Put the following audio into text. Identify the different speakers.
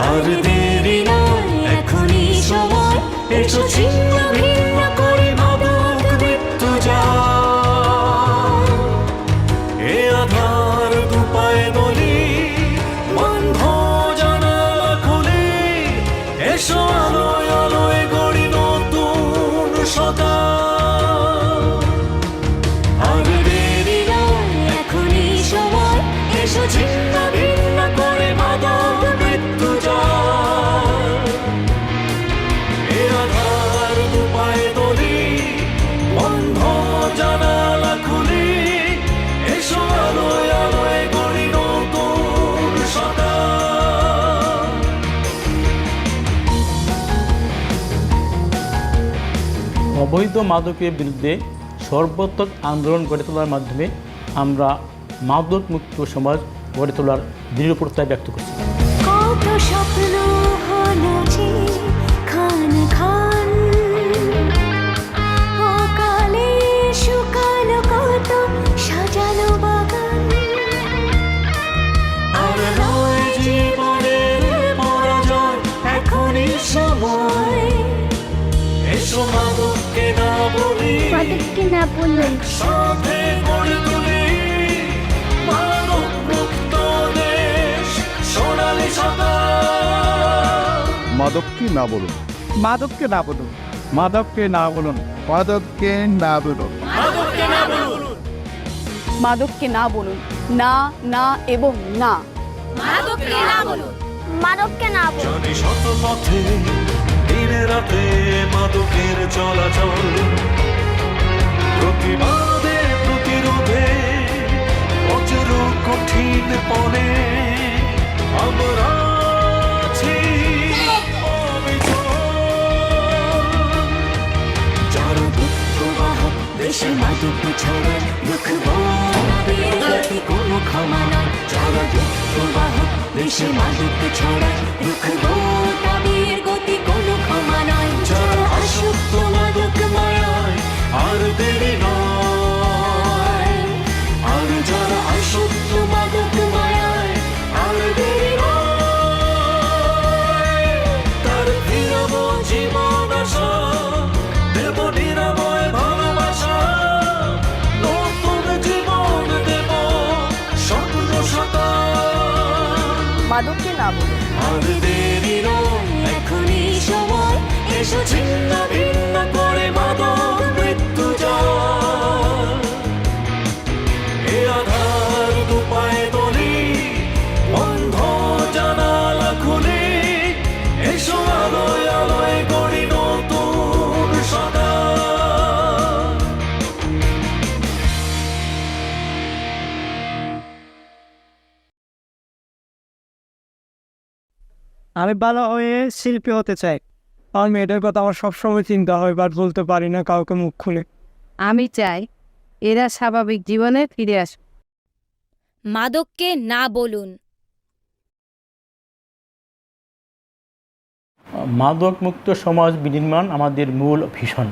Speaker 1: আর দেরি নয়, এখনই সময়, এসো ছিন্ন ভিন্ন করে মাদক মৃত্যু যায়। এ আধার দুপায়ে দলি, বন্ধ জানালা খুলে, এসো আলোয় আলোয় গড়ি নতুন সকাল। আর দেরি নয়, এখনই সময়, এসো ছিন্ন ভিন্ন করে মাদক মৃত্যু যায়। এ আধার দুপায়ে দলি, বন্ধ জানালা খুলে, এসো আলোয় আলোয় গড়ি নতুন সকাল।
Speaker 2: অবৈধ মাদকের বিরুদ্ধে সর্বাত্মক আন্দোলন গড়ে তোলার মাধ্যমে আমরা মাদক মুক্ত সমাজ গড়ে তোলার দৃঢ় প্রত্যয় ব্যক্ত করছি।
Speaker 1: কত স্বপ্ন হলো যে খান খান, অকালে শুকালো কত সাজানো বাগান। আর নয় জীবনের পরাজয়, এখনই সময়, এসো মাদককে না বলি,
Speaker 3: মাদককে না বলুন,
Speaker 1: সাথে গড়ে তুলি মাদক মুক্ত দেশ, সোনালী সকাল।
Speaker 4: মাদককে না বলুন,
Speaker 5: মাদককে না বলুন, মাদককে না বলুন,
Speaker 4: মাদককে না বলুন,
Speaker 1: মাদককে না বলুন,
Speaker 6: মাদককে না বলুন, না না এবং না।
Speaker 3: মাদককে না বলুন, মাদককে না বলুন।
Speaker 1: জানি শত পথে দিনে রাতে মাদকের চলাচল, প্রতিবাদে প্রতিরোধে অচল কঠিন পণে আমরা আছি অবিচল। যারা দুঃখবাহক দেশে মাদক ছড়ায়, রুখবো তাদের গতি কোনো ক্ষমা নয়। যারা দুঃখবাহক দেশে মাদক ছড়ায়, রুখবো তাদের গতি কোনো ক্ষমা নয়। যারা আসক্ত মাদক মায়ায়, আর দেরি নয়। আর যারা আসক্ত মাদক মায়ায়, আর দেরি নয়। তার ফিরাবো জীবন আশা, দেব নিরাময় ভালোবাসা, নতুন জীবন দেব স্বপ্ন সকাল।
Speaker 6: মাদককে না বলুন।
Speaker 1: আর দেরি নয়, এখনই সময়, এসো ছিন্ন ভিন্ন করে মাদক মৃত্যু যায়। এ আধার দুপায়ে দলি, বন্ধ জানালা খুলে, এসো আলোয় আলোয় গড়ি নতুন সকাল।
Speaker 5: আমি ভালো হয়ে শিল্পী হতে চাই। আমার মেয়েটার কথা আমার সবসময় চিন্তা হয়, বাট বলতে পারি না কাউকে মুখ খুলে।
Speaker 7: আমি চাই এরা স্বাভাবিক জীবনে ফিরে আসুক।
Speaker 3: মাদককে না বলুন।
Speaker 2: মাদক মুক্ত সমাজ বিনির্মাণ আমাদের মূল ভীষণ।